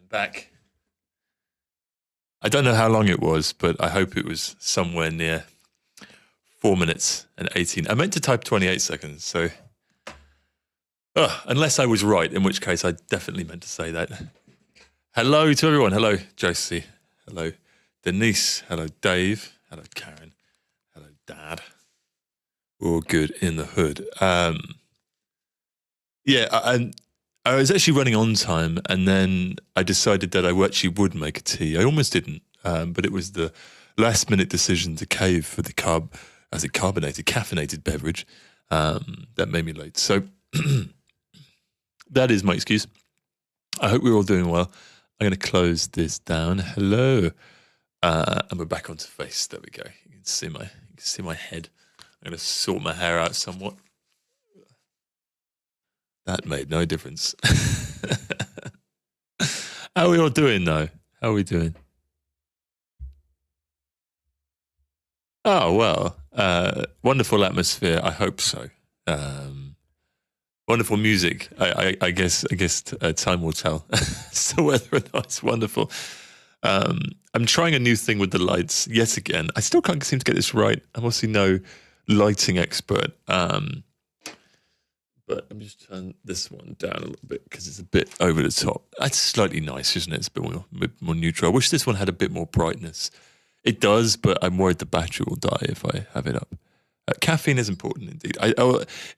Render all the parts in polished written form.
Back. I don't know how long it was, but I hope it was somewhere near 4 minutes and 18. I meant to type 28 seconds, so unless I was right, in which case I definitely meant to say that. Hello to everyone. Hello, Josie. Hello, Denise. Hello, Dave. Hello, Karen. Hello, Dad. All good in the hood. I was actually running on time, and then I decided that I actually would make a tea. I almost didn't, but it was the last-minute decision to cave for the caffeinated beverage that made me late. So that is my excuse. I hope we're all doing well. I'm going to close this down. Hello, and we're back onto face. There we go. You can see my head. I'm going to sort my hair out somewhat. That made no difference. How are we all doing, though? How are we doing? Oh, well, wonderful atmosphere. I hope so. Wonderful music. I guess time will tell as to whether or not it's wonderful. I'm trying a new thing with the lights yet again. I still can't seem to get this right. I'm obviously no lighting expert. But I'm just turning this one down a little bit because it's a bit over the top. That's slightly nice, isn't it? It's a bit more neutral. I wish this one had a bit more brightness. It does, but I'm worried the battery will die if I have it up. Caffeine is important indeed.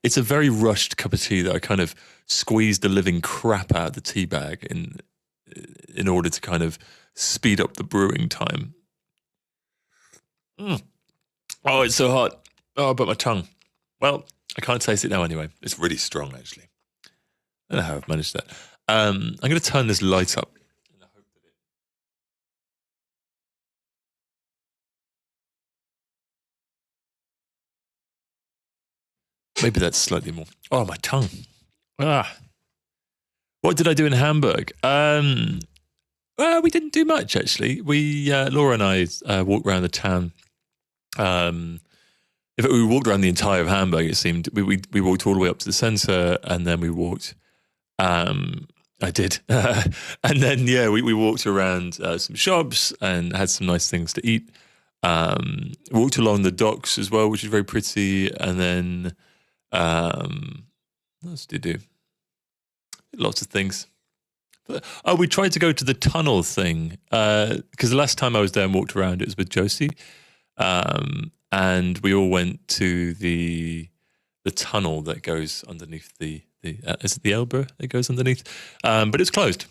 It's a very rushed cup of tea that I kind of squeezed the living crap out of the tea bag in order to kind of speed up the brewing time. Oh, it's so hot. Oh, but my tongue. Well, I can't taste it now anyway. It's really strong, actually. I don't know how I've managed that. I'm going to turn this light up. Maybe that's slightly more. Oh, my tongue. What did I do in Hamburg? Well, we didn't do much, actually. Laura and I walked around the town. In fact, we walked around the entire of Hamburg, it seemed. We walked all the way up to the centre, and then we walked. I did. And then, we walked around some shops and had some nice things to eat. Walked along the docks as well, which is very pretty. And then, what else did we do? Lots of things. We tried to go to the tunnel thing, because the last time I was there and walked around, it was with Josie. And we all went to the tunnel that goes underneath is it the Elbe that goes underneath? But it's closed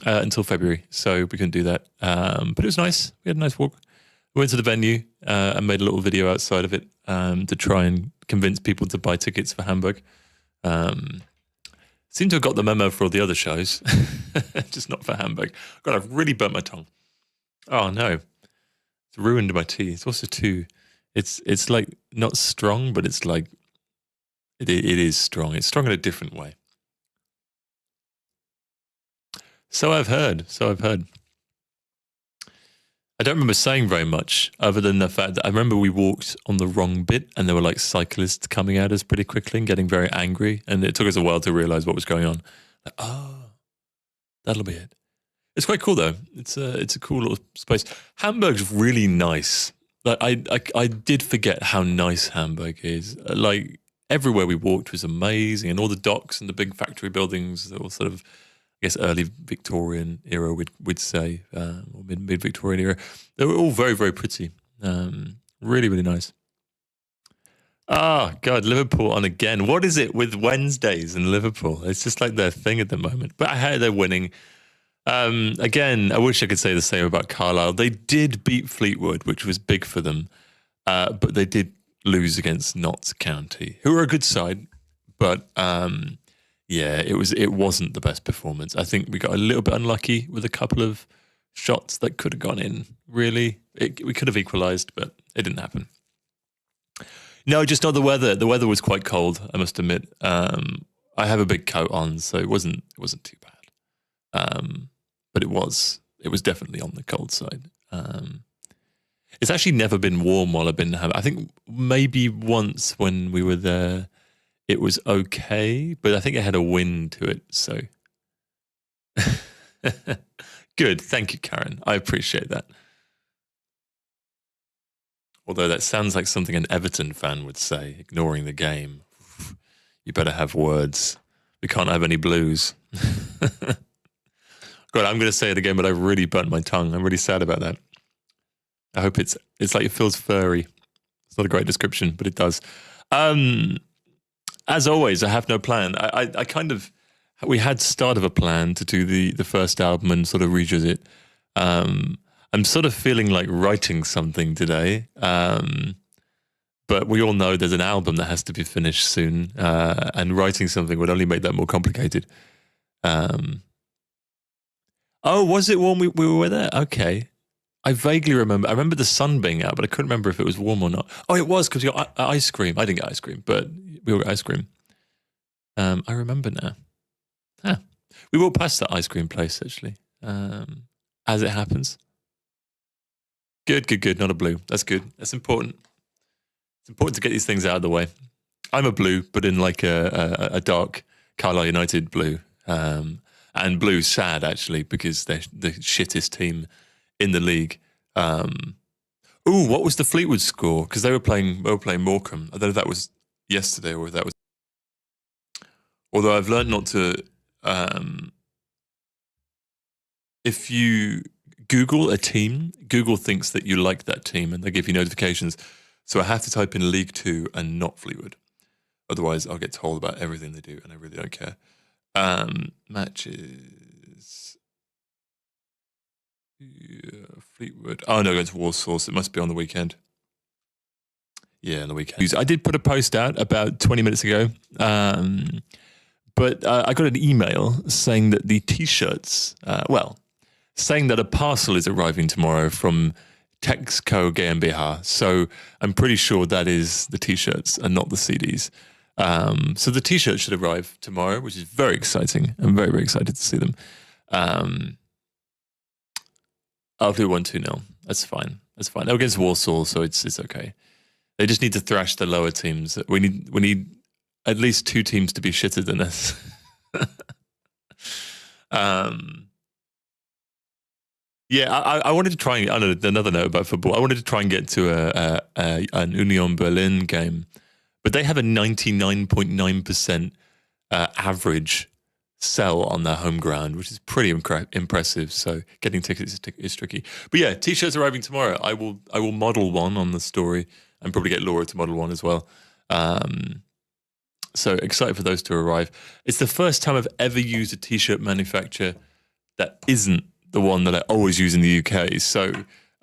until February, so we couldn't do that. But it was nice. We had a nice walk. We went to the venue and made a little video outside of it to try and convince people to buy tickets for Hamburg. Seemed to have got the memo for all the other shows, just not for Hamburg. God, I've really burnt my tongue. Oh no, it's ruined my tea. It's also too. It's like not strong, but it's like it is strong. It's strong in a different way. So I've heard. I don't remember saying very much other than the fact that I remember we walked on the wrong bit and there were like cyclists coming at us pretty quickly and getting very angry. And it took us a while to realize what was going on. Like, oh, that'll be it. It's quite cool though. It's a cool little space. Hamburg's really nice. Like I did forget how nice Hamburg is. Like everywhere we walked was amazing, and all the docks and the big factory buildings, all sort of, I guess, early Victorian era, we'd say, or mid-Victorian era. They were all very, very pretty. Really, really nice. Oh, God, Liverpool on again. What is it with Wednesdays and Liverpool? It's just like their thing at the moment. But I heard they're winning. Again, I wish I could say the same about Carlisle. They did beat Fleetwood, which was big for them, but they did lose against Notts County, who are a good side. But it wasn't the best performance. I think we got a little bit unlucky with a couple of shots that could have gone in. Really, we could have equalised, but it didn't happen. No, just not the weather. The weather was quite cold, I must admit. I have a big coat on, so it wasn't too bad. But it was definitely on the cold side. It's actually never been warm while I've been in Hamburg. I think maybe once when we were there, it was okay, but I think it had a wind to it. So Good. Thank you, Karen. I appreciate that. Although that sounds like something an Everton fan would say, ignoring the game. You better have words. We can't have any blues. God, I'm going to say it again, but I really burnt my tongue. I'm really sad about that. I hope it's like it feels furry. It's not a great description, but it does. As always, I have no plan. I kind of, we had start of a plan to do the first album and sort of redo it. I'm sort of feeling like writing something today. But we all know there's an album that has to be finished soon, and writing something would only make that more complicated. Oh, was it when we were there? Okay. I vaguely remember. I remember the sun being out, but I couldn't remember if it was warm or not. Oh, it was because you got ice cream. I didn't get ice cream, but we all got ice cream. I remember now. We walked past that ice cream place, actually, as it happens. Good. Not a blue. That's good. That's important. It's important to get these things out of the way. I'm a blue, but in like a dark Carlisle United blue. And blue's sad, actually, because they're the shittest team in the league. What was the Fleetwood score? Because they were playing Morecambe. I don't know if that was yesterday or if that was... Although I've learned not to... if you Google a team, Google thinks that you like that team and they give you notifications. So I have to type in League 2 and not Fleetwood. Otherwise, I'll get told about everything they do and I really don't care. Matches... Yeah, Fleetwood. Oh, no, going to Warsaw. So it must be on the weekend. Yeah, on the weekend. I did put a post out about 20 minutes ago. But I got an email saying that the T-shirts, saying that a parcel is arriving tomorrow from Texco GmbH. So I'm pretty sure that is the T-shirts and not the CDs. So the T-shirts should arrive tomorrow, which is very exciting. I'm very, very excited to see them. I'll do 1-2-0. That's fine. They're against Warsaw, so it's okay. They just need to thrash the lower teams. We need at least two teams to be shitter than us. I wanted to try and... another note about football. I wanted to try and get to an Union Berlin game, but they have a 99.9% average sell on their home ground, which is pretty impressive. So getting tickets is tricky. But yeah, T-shirts arriving tomorrow. I will model one on the story and probably get Laura to model one as well. So excited for those to arrive. It's the first time I've ever used a T-shirt manufacturer that isn't the one that I always use in the UK. So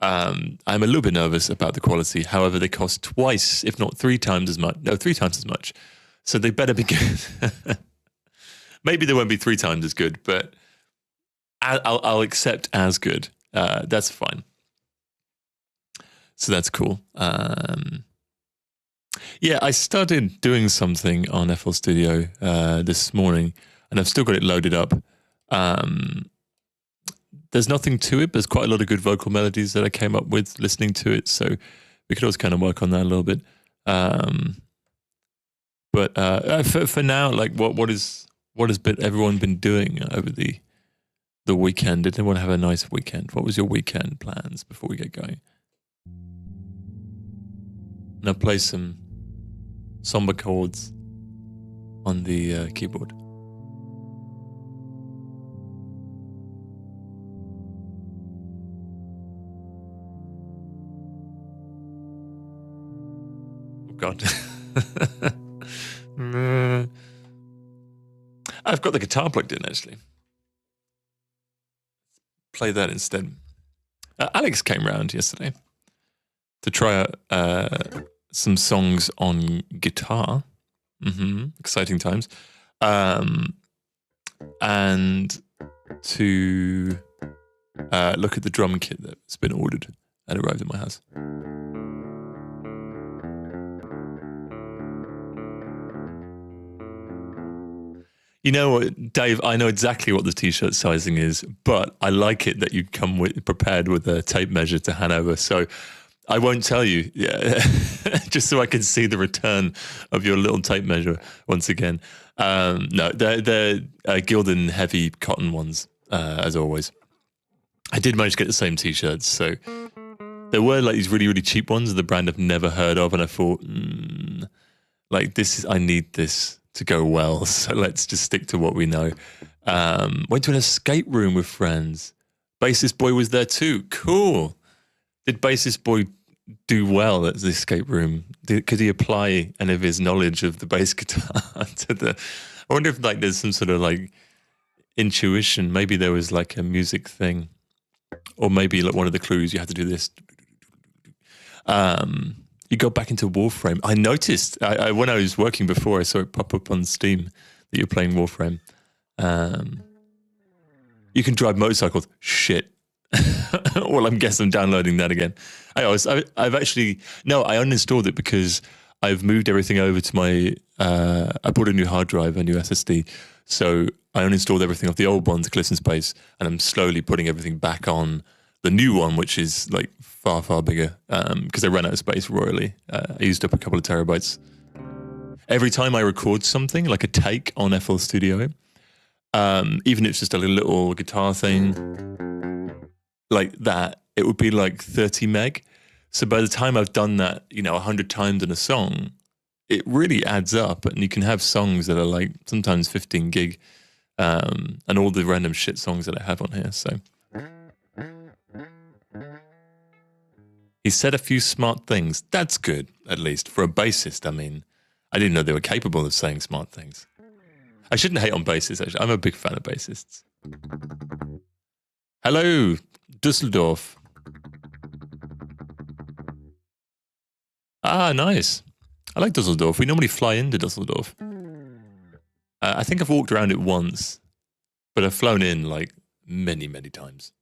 I'm a little bit nervous about the quality. However, they cost twice, if not 3 times as much. No, 3 times as much. So they better be good. Maybe they won't be 3 times as good, but I'll accept as good. That's fine. So that's cool. Yeah, I started doing something on FL Studio this morning, and I've still got it loaded up. There's nothing to it, but there's quite a lot of good vocal melodies that I came up with listening to it, so we could always kind of work on that a little bit. But for now, like what has everyone been doing over the weekend? Did anyone have a nice weekend? What was your weekend plans before we get going? Now play some somber chords on the keyboard. Oh God. I've got the guitar plugged in, actually. Play that instead. Alex came round yesterday to try out some songs on guitar. Exciting times. And to look at the drum kit that's been ordered and arrived at my house. You know what, Dave, I know exactly what the T-shirt sizing is, but I like it that you come prepared with a tape measure to hand over. So I won't tell you, just so I can see the return of your little tape measure once again. No, they're Gildan heavy cotton ones, as always. I did manage to get the same t-shirts. So there were like these really, really cheap ones of the brand I've never heard of. And I thought, like I need this to go well. So let's just stick to what we know. Went to an escape room with friends. Bassist Boy was there too. Cool. Did Bassist Boy do well at the escape room? Could he apply any of his knowledge of the bass guitar to the... I wonder if like there's some sort of like intuition. Maybe there was like a music thing. Or maybe like one of the clues, you have to do this. You go back into Warframe. I noticed when I was working before, I saw it pop up on Steam that you're playing Warframe. You can drive motorcycles. Shit. Well, I'm guessing I'm downloading that again. I've actually... No, I uninstalled it because I've moved everything over to my... I bought a new hard drive, a new SSD. So I uninstalled everything off the old one to clear some space, and I'm slowly putting everything back on the new one, which is like far, far bigger because I ran out of space royally. I used up a couple of terabytes. Every time I record something, like a take on FL Studio, even if it's just a little guitar thing like that, it would be like 30 meg. So by the time I've done that, 100 times in a song, it really adds up, and you can have songs that are like sometimes 15 gig, and all the random shit songs that I have on here. So he said a few smart things. That's good, at least for a bassist. I mean, I didn't know they were capable of saying smart things. I shouldn't hate on bassists, actually. I'm a big fan of bassists. Hello, Dusseldorf. Ah, nice. I like Dusseldorf. We normally fly into Dusseldorf. I think I've walked around it once, but I've flown in like many, many times.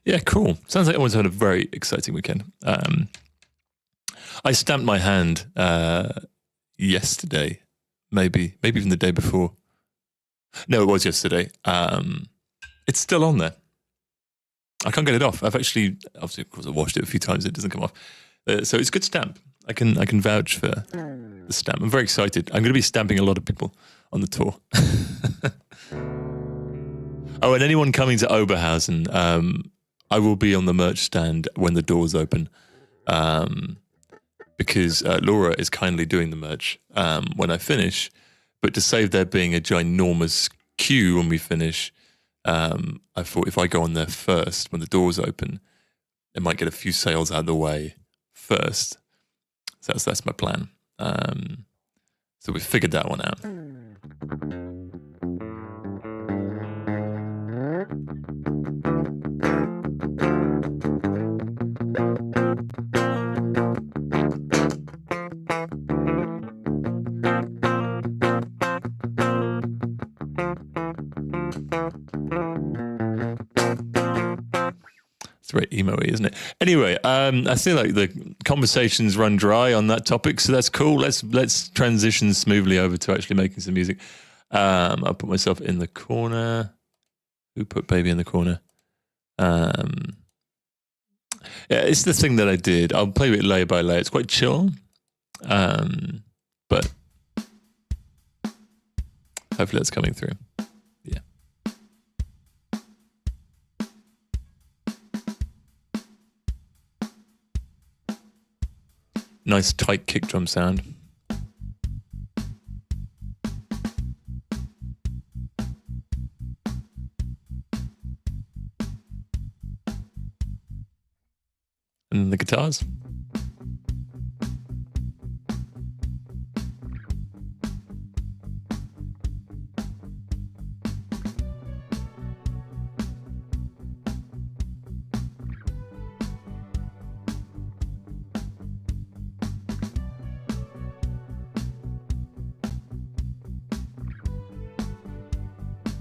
Yeah, cool. Sounds like everyone's had a very exciting weekend. I stamped my hand yesterday, maybe even the day before. No, it was yesterday. It's still on there. I can't get it off. Obviously, of course, I washed it a few times. It doesn't come off. So it's a good stamp. I can vouch for the stamp. I'm very excited. I'm going to be stamping a lot of people on the tour. Oh, and anyone coming to Oberhausen, I will be on the merch stand when the doors open, because Laura is kindly doing the merch when I finish. But to save there being a ginormous queue when we finish, I thought if I go on there first when the doors open, it might get a few sales out of the way first. So that's my plan. So we figured that one out. It's very emo-y, isn't it? Anyway, I feel like the conversations run dry on that topic, so that's cool. Let's transition smoothly over to actually making some music. I'll put myself in the corner. Who put baby in the corner? Yeah, it's the thing that I did. I'll play with it layer by layer. It's quite chill, but hopefully that's coming through. Yeah. Nice tight kick drum sound. And the guitars.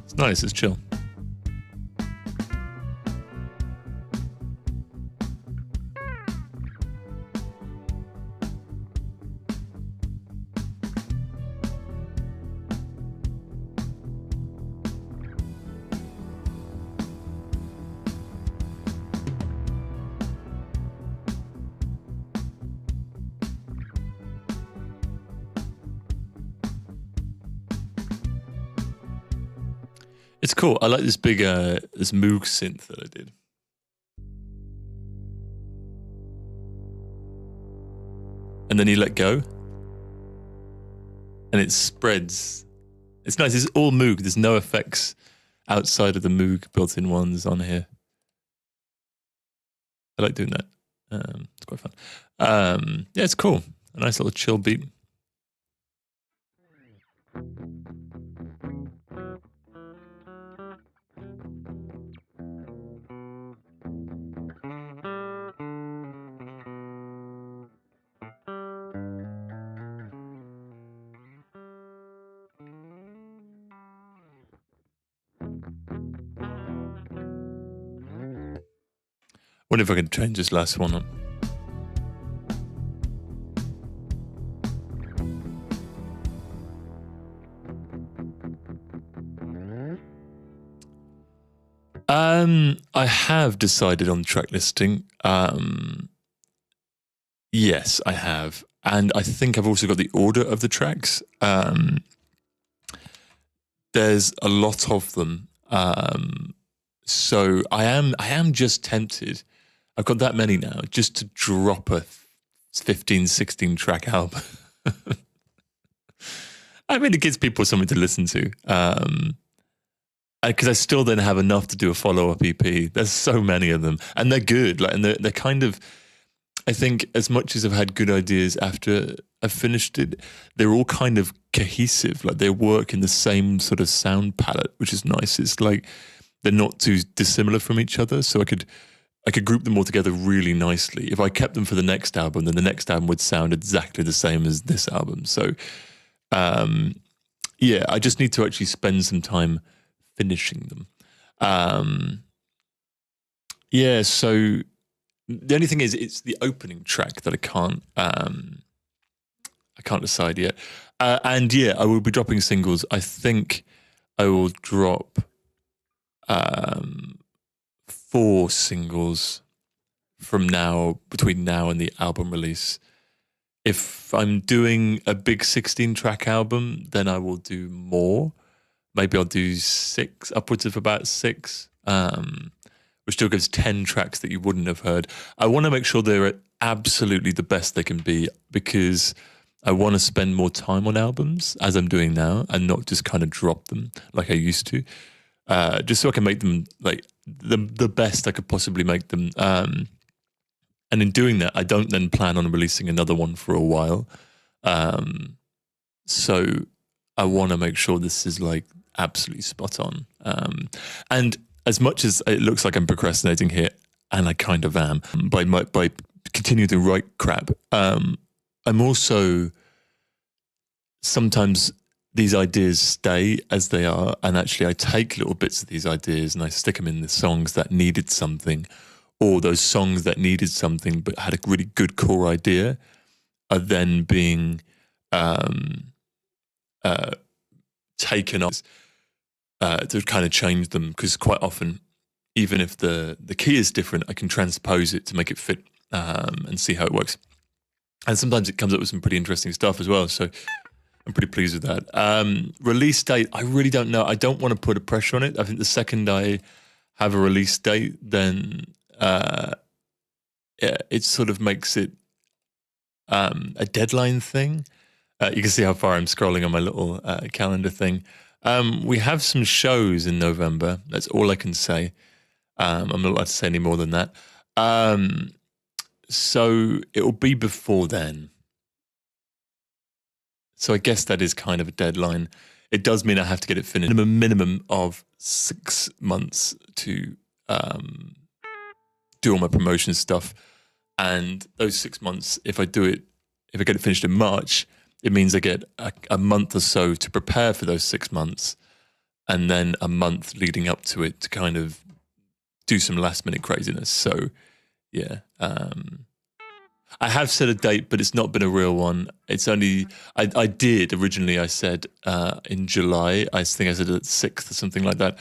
It's nice, it's chill. It's cool. I like this big this Moog synth that I did. And then you let go, and it spreads. It's nice. It's all Moog. There's no effects outside of the Moog built-in ones on here. I like doing that. It's quite fun. Yeah, it's cool. A nice little chill beat. Wonder if I can change this last one up. I have decided on track listing. Yes, I have. And I think I've also got the order of the tracks. There's a lot of them. So I am just tempted. I've got that many now, just to drop a 15, 16 track album. I mean, it gives people something to listen to. Because I still then have enough to do a follow-up EP. There's so many of them, and they're good. Like, and they're kind of, I think, as much as I've had good ideas after I've finished it, they're all kind of cohesive. Like, they work in the same sort of sound palette, which is nice. It's like they're not too dissimilar from each other, so I could group them all together really nicely. If I kept them for the next album, then the next album would sound exactly the same as this album. So, yeah, I just need to actually spend some time finishing them. Yeah, so the only thing is, it's the opening track that I can't decide yet. And yeah, I will be dropping singles. I think I will drop 4 singles between now and the album release. If I'm doing a big 16-track album, then I will do more. Maybe I'll do 6, upwards of about 6, which still gives 10 tracks that you wouldn't have heard. I want to make sure they're absolutely the best they can be, because I want to spend more time on albums, as I'm doing now, and not just kind of drop them like I used to, just so I can make them like the best I could possibly make them. And in doing that, I don't then plan on releasing another one for a while. So I want to make sure this is like absolutely spot on. And as much as it looks like I'm procrastinating here, and I kind of am, by continuing to write crap, I'm also, sometimes these ideas stay as they are, and actually I take little bits of these ideas and I stick them in the songs that needed something, or those songs that needed something but had a really good core idea are then being taken up to kind of change them, because quite often, even if the key is different, I can transpose it to make it fit and see how it works. And sometimes it comes up with some pretty interesting stuff as well, so I'm pretty pleased with that. Release date, I really don't know. I don't want to put a pressure on it. I think the second I have a release date, then it sort of makes it a deadline thing. You can see how far I'm scrolling on my little calendar thing. We have some shows in November. That's all I can say. I'm not allowed to say any more than that. So it will be before then. So I guess that is kind of a deadline. It does mean I have to get it finished. Minimum of 6 months to do all my promotion stuff. And those 6 months, if I get it finished in March, it means I get a month or so to prepare for those 6 months, and then a month leading up to it to kind of do some last minute craziness. So yeah, I have set a date, but it's not been a real one. It's only, I did originally, I said in July, I think I said the 6th or something like that,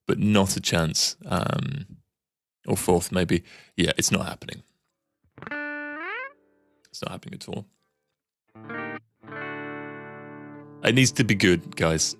but not a chance. Or 4th maybe. Yeah, it's not happening. It's not happening at all. It needs to be good, guys.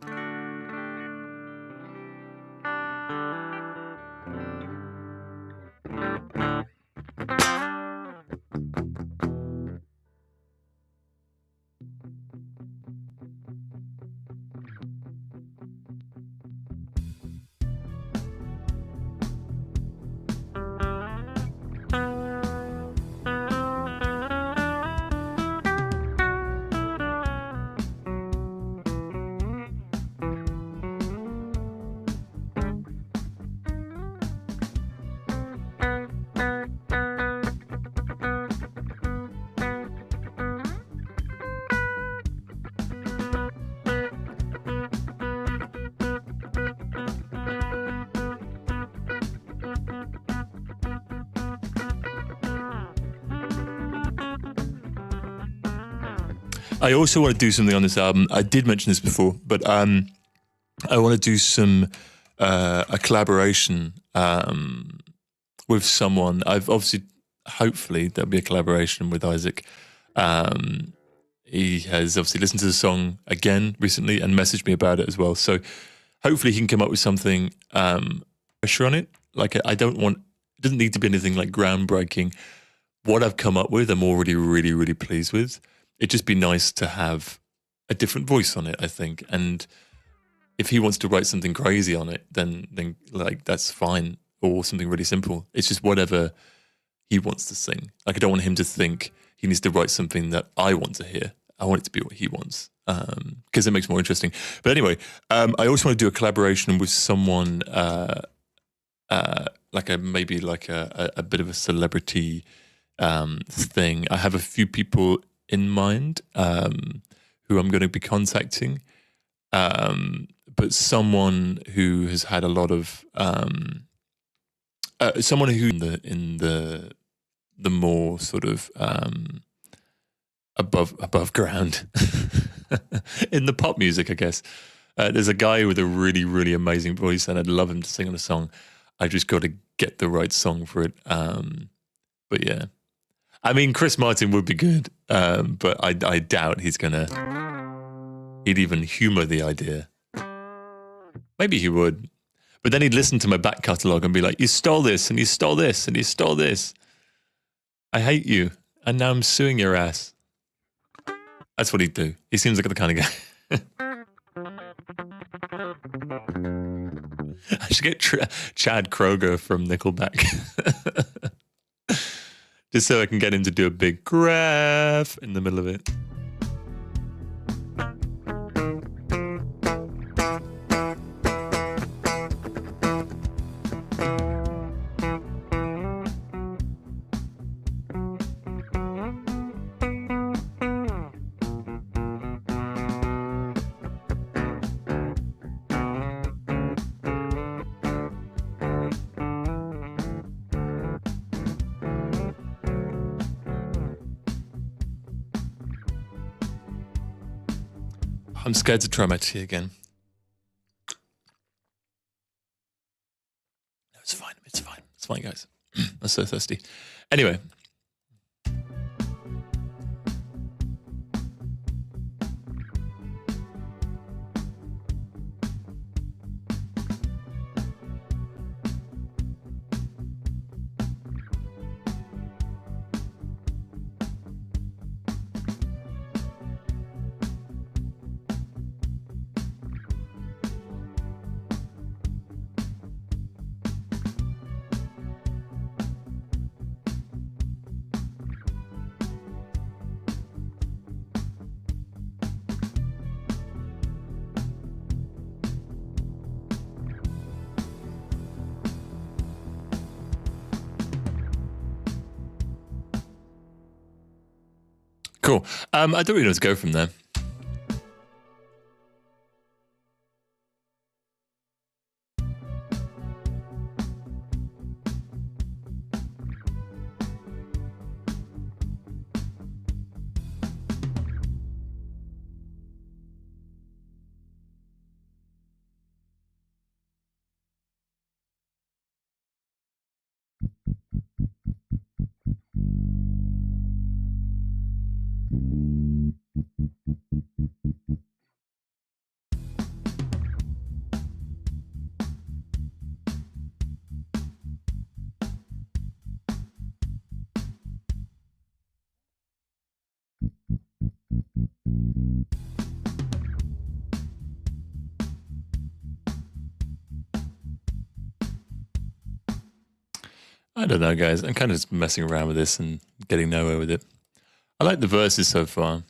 I also want to do something on this album. I did mention this before, but I want to do a collaboration with someone. Hopefully there'll be a collaboration with Isaac. He has obviously listened to the song again recently and messaged me about it as well. So hopefully he can come up with something pressure on it. Like it doesn't need to be anything like groundbreaking. What I've come up with, I'm already really, really pleased with. It'd just be nice to have a different voice on it, I think. And if he wants to write something crazy on it, then like that's fine, or something really simple. It's just whatever he wants to sing. Like I don't want him to think he needs to write something that I want to hear. I want it to be what he wants, because it makes it more interesting. But anyway, I also want to do a collaboration with someone, like maybe a bit of a celebrity thing. I have a few people in mind who I'm going to be contacting, but someone who has had a lot of someone who in the more sort of above ground in the pop music, I guess. There's a guy with a really, really amazing voice, and I'd love him to sing on a song. I just got to get the right song for it. But yeah, I mean, Chris Martin would be good, but I doubt he'd even humor the idea. Maybe he would, but then he'd listen to my back catalogue and be like, "You stole this, and you stole this, and you stole this. I hate you, and now I'm suing your ass." That's what he'd do. He seems like the kind of guy. I should get Chad Kroeger from Nickelback. Just so I can get him to do a big graph in the middle of it. I'm scared to try my tea again. No, it's fine. It's fine. It's fine, guys. I'm so thirsty. Anyway. Cool. I don't really know where to go from there. I don't know, guys. I'm kind of just messing around with this and getting nowhere with it. I like the verses so far.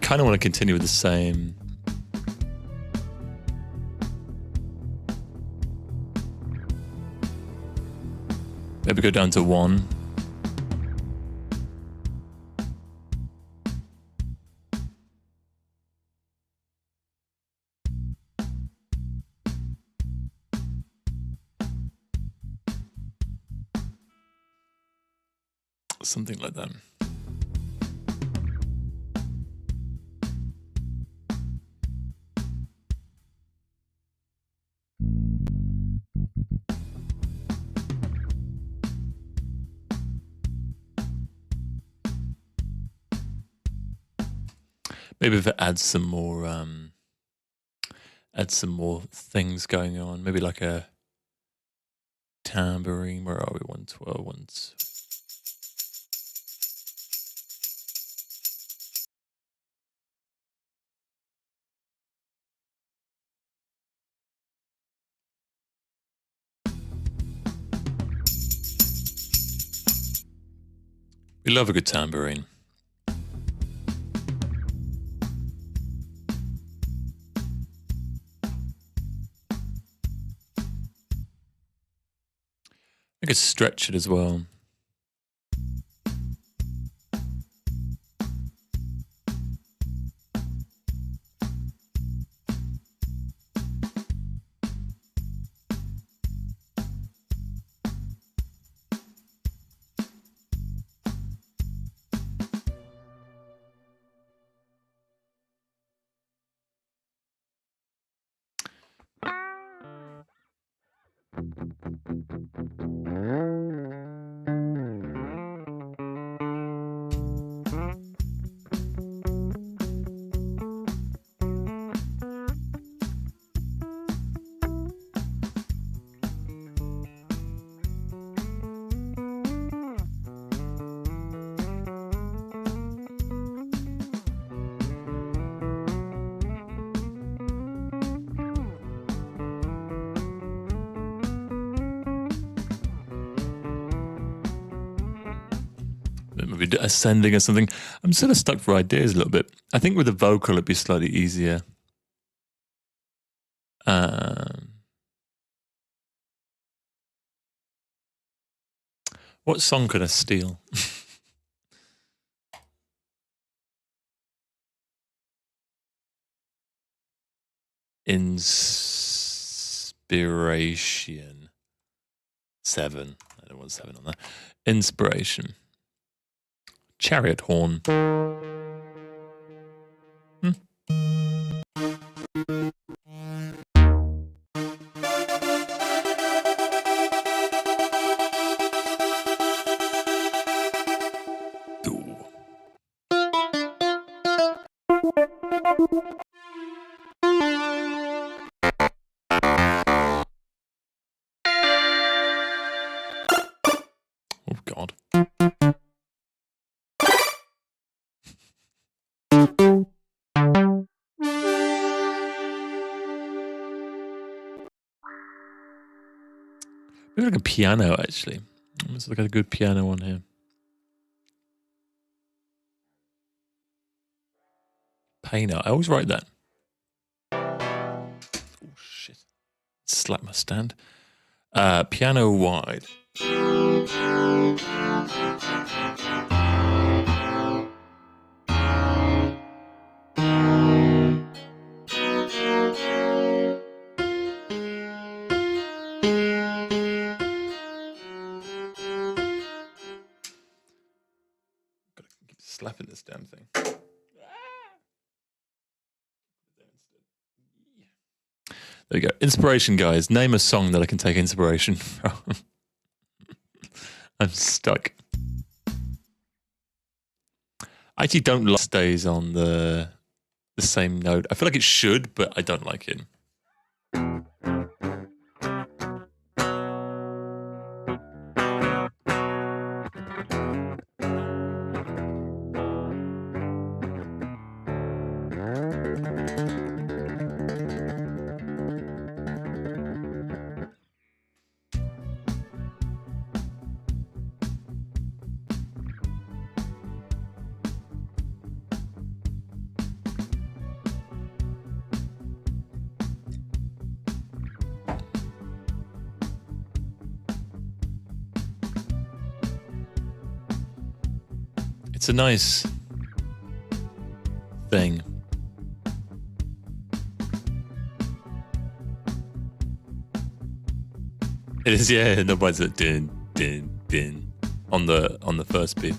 kind of want to continue with the same. Maybe go down to 1. Something like that. Maybe if it adds some more things going on. Maybe like a tambourine. Where are we? 112. 112. We love a good tambourine. I could stretch it as well. Maybe ascending or something. I'm sort of stuck for ideas a little bit. I think with the vocal it'd be slightly easier. What song could I steal? Inspiration. 7. I don't want 7 on that. Inspiration. Chariot horn. Oh, God. Maybe like a piano, actually. Let's look at a good piano one here. Paino. I always write that. Oh, shit. Slap my stand. Piano wide. Gotta keep slapping this damn thing. There we go. Inspiration, guys. Name a song that I can take inspiration from. I'm stuck. I actually don't like stays on the same note. I feel like it should, but I don't like it. It's a nice thing. It is, yeah. Nobody's like din din din on the first beat.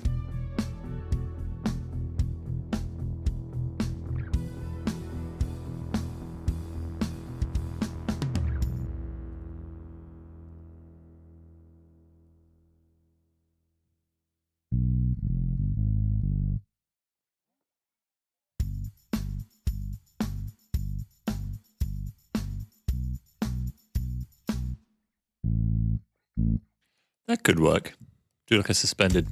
That could work. Do like a suspended.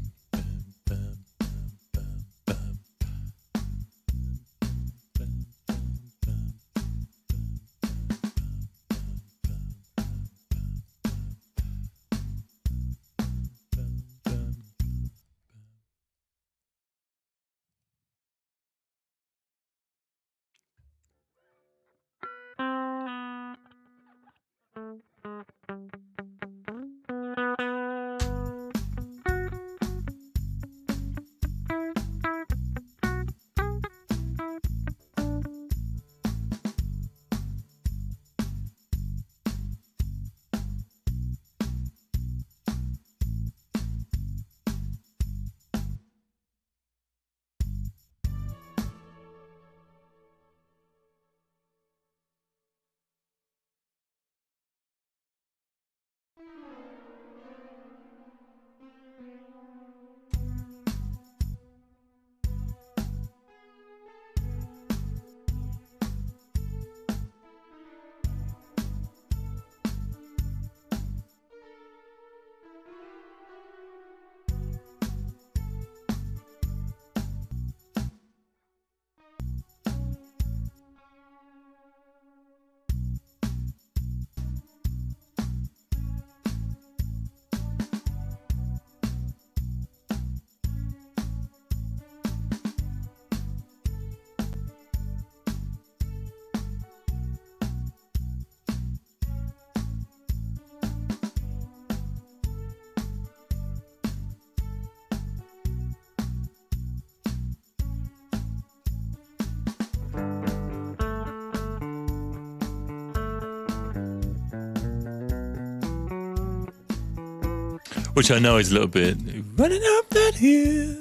Which I know is a little bit running up that hill,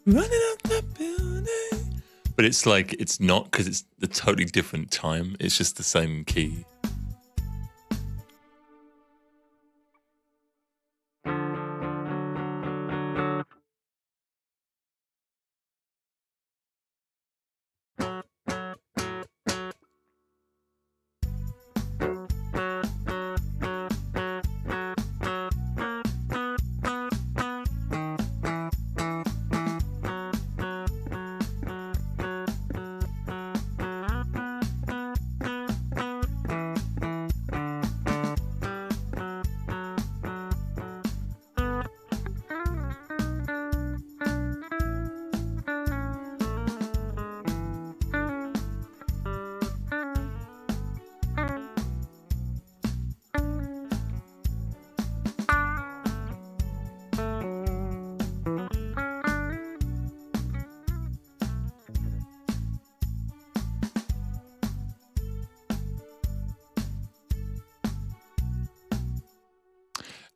running up that building. But it's like, it's not, because it's a totally different time. It's just the same key.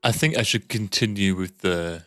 I think I should continue with the.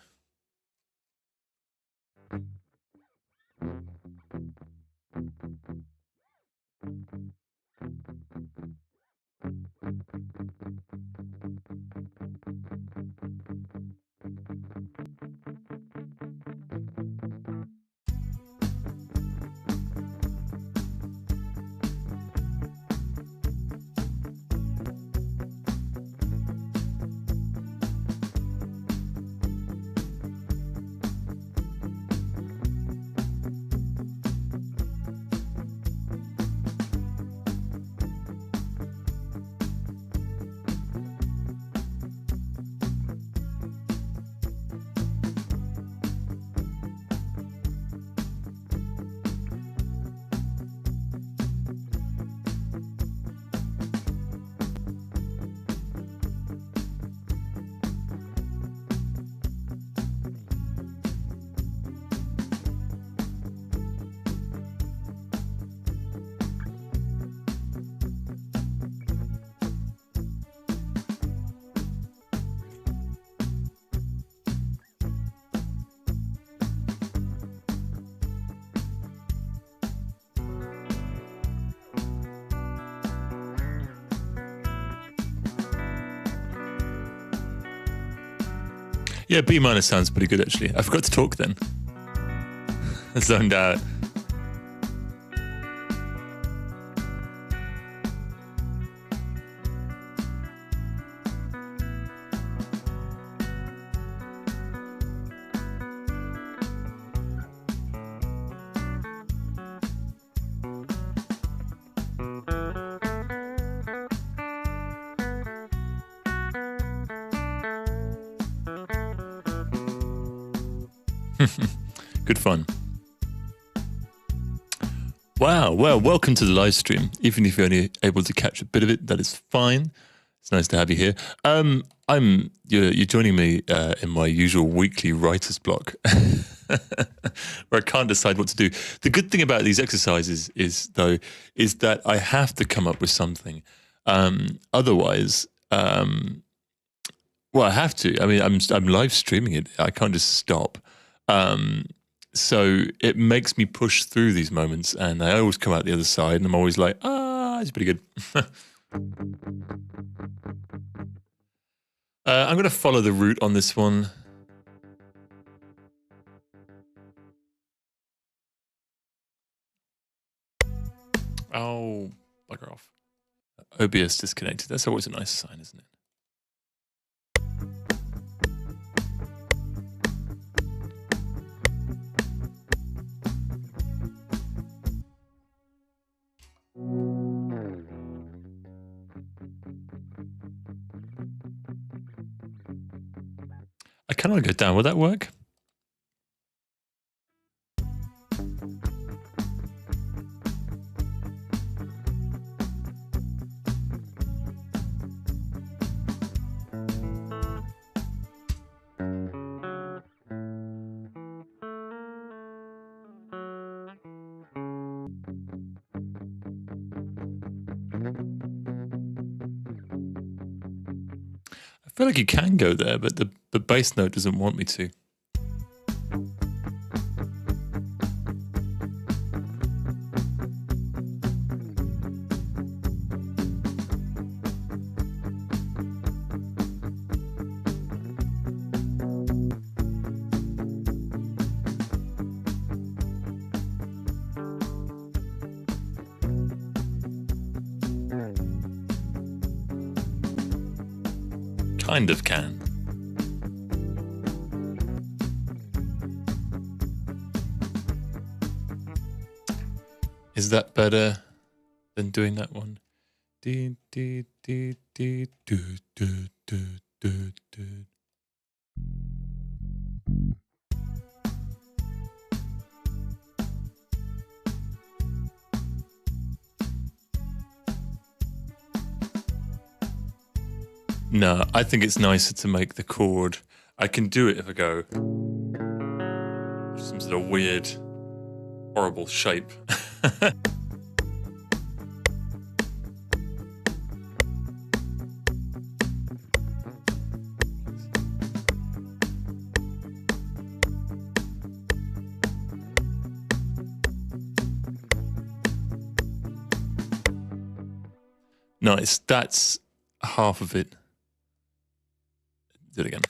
Yeah, B minor sounds pretty good actually. I forgot to talk then. Zoned out. Good fun. Wow, well, welcome to the live stream. Even if you're only able to catch a bit of it, that is fine. It's nice to have you here. You're joining me in my usual weekly writer's block, where I can't decide what to do. The good thing about these exercises is that I have to come up with something. Otherwise, well, I have to. I mean, I'm live streaming it. I can't just stop. So it makes me push through these moments, and I always come out the other side, and I'm always like, it's pretty good. I'm going to follow the route on this one. Oh, bugger off. OBS disconnected. That's always a nice sign, isn't it? I kind of want to go down. Will that work? I feel like you can go there, but the bass note doesn't want me to. Kind of can. Is that better than doing that one? No, I think it's nicer to make the chord. I can do it if I go some sort of weird, horrible shape. Nice, that's half of it. Do it again.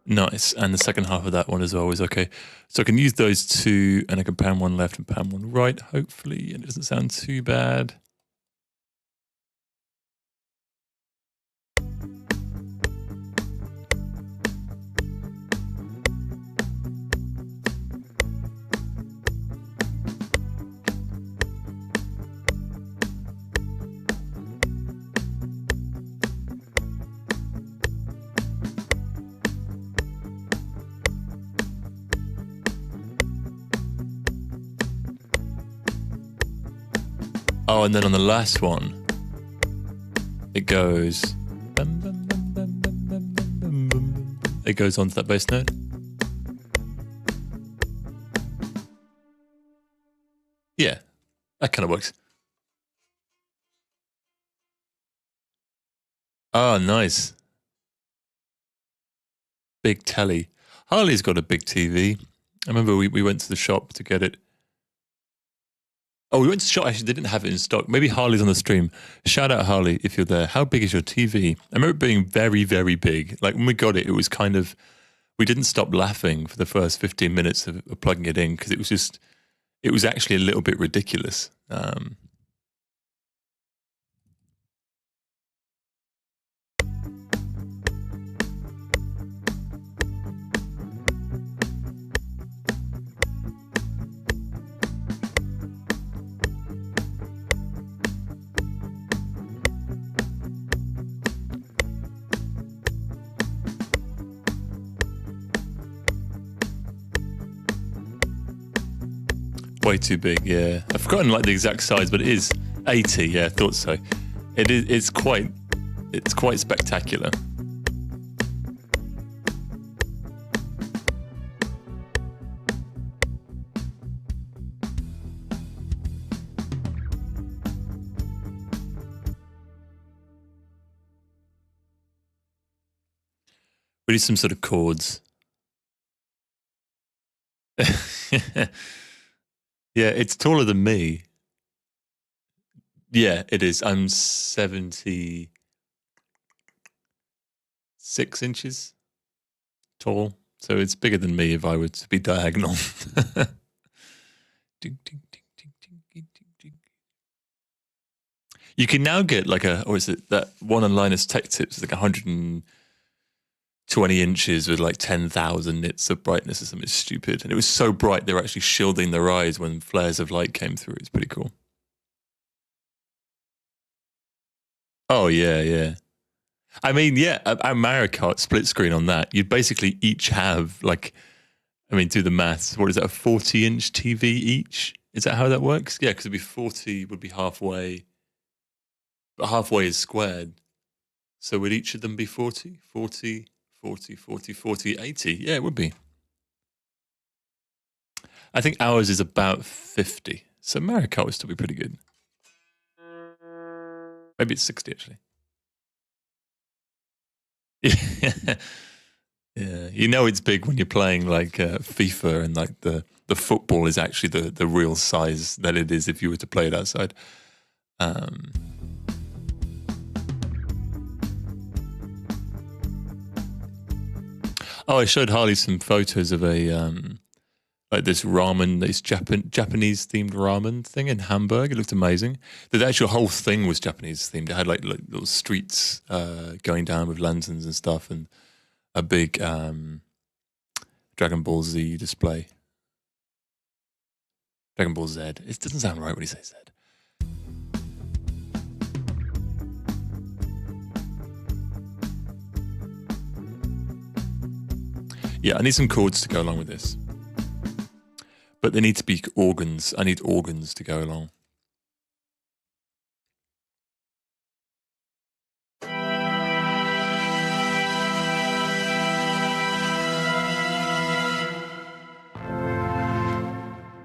Nice, and the second half of that one as well is okay. So I can use those two, and I can pan one left and pan one right, hopefully, and it doesn't sound too bad. Oh, and then on the last one, it goes. It goes onto that bass note. Yeah, that kind of works. Oh, nice. Big telly. Harley's got a big TV. I remember we went to the shop to get it. Oh, we went to the shop. Actually, they didn't have it in stock. Maybe Harley's on the stream. Shout out Harley if you're there. How big is your TV? I remember it being very, very big. Like when we got it, it was kind of, we didn't stop laughing for the first 15 minutes of plugging it in because it was just, it was actually a little bit ridiculous. Way too big, yeah. I've forgotten like the exact size, but it is 80. Yeah, I thought so. It is. It's quite spectacular. We need some sort of chords. Yeah, it's taller than me. Yeah, it is. I'm 76 inches tall, so it's bigger than me if I were to be diagonal. You can now get like a, or is it that one on Linus Tech Tips, like 120 inches with like 10,000 nits of brightness or something stupid. And it was so bright, they were actually shielding their eyes when flares of light came through. It's pretty cool. Oh, yeah, yeah. I mean, yeah, our Mario Kart split screen on that, you'd basically each have like, I mean, do the maths. What is that, a 40-inch TV each? Is that how that works? Yeah, because it'd be 40 would be halfway, but halfway is squared. So would each of them be 40? 40, 40, 40, 40, 80? Yeah, it would be. I think ours is about 50. So Mario Kart would still be pretty good. Maybe it's 60, actually. Yeah. Yeah, you know it's big when you're playing like FIFA and like the football is actually the real size that it is if you were to play it outside. Oh, I showed Harley some photos of a like this ramen, this Japanese themed ramen thing in Hamburg. It looked amazing. The actual whole thing was Japanese themed. It had like little streets going down with lanterns and stuff, and a big Dragon Ball Z display. Dragon Ball Z. It doesn't sound right when you say Z. Yeah, I need some chords to go along with this. But they need to be organs. I need organs to go along.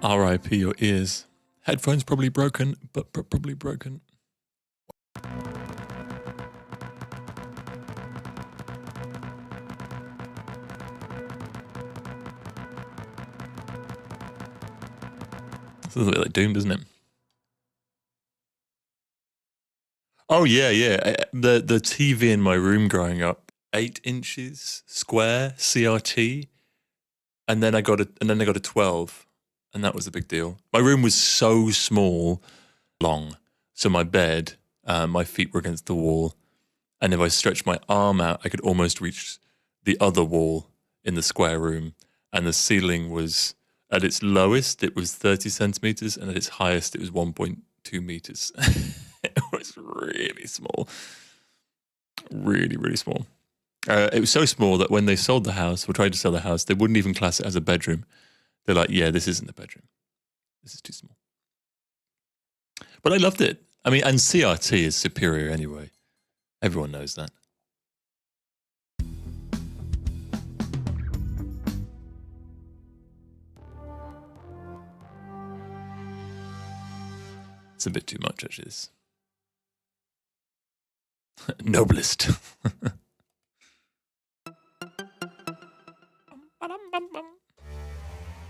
R.I.P. your ears. Headphones probably broken, but probably broken. It's a little bit like Doom, doesn't it? Oh yeah, yeah. The TV in my room growing up, 8 inches square CRT, and then I got a 12, and that was a big deal. My room was so small, long, so my bed, my feet were against the wall, and if I stretched my arm out, I could almost reach the other wall in the square room, and the ceiling was at its lowest, it was 30 centimeters, and at its highest, it was 1.2 meters. It was really small, really, really small. It was so small that when they sold the house or tried to sell the house, they wouldn't even class it as a bedroom. They're like, yeah, this isn't a bedroom. This is too small. But I loved it. I mean, and CRT is superior anyway. Everyone knows that. It's a bit too much, actually. This. Noblest.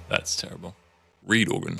That's terrible. Reed organ.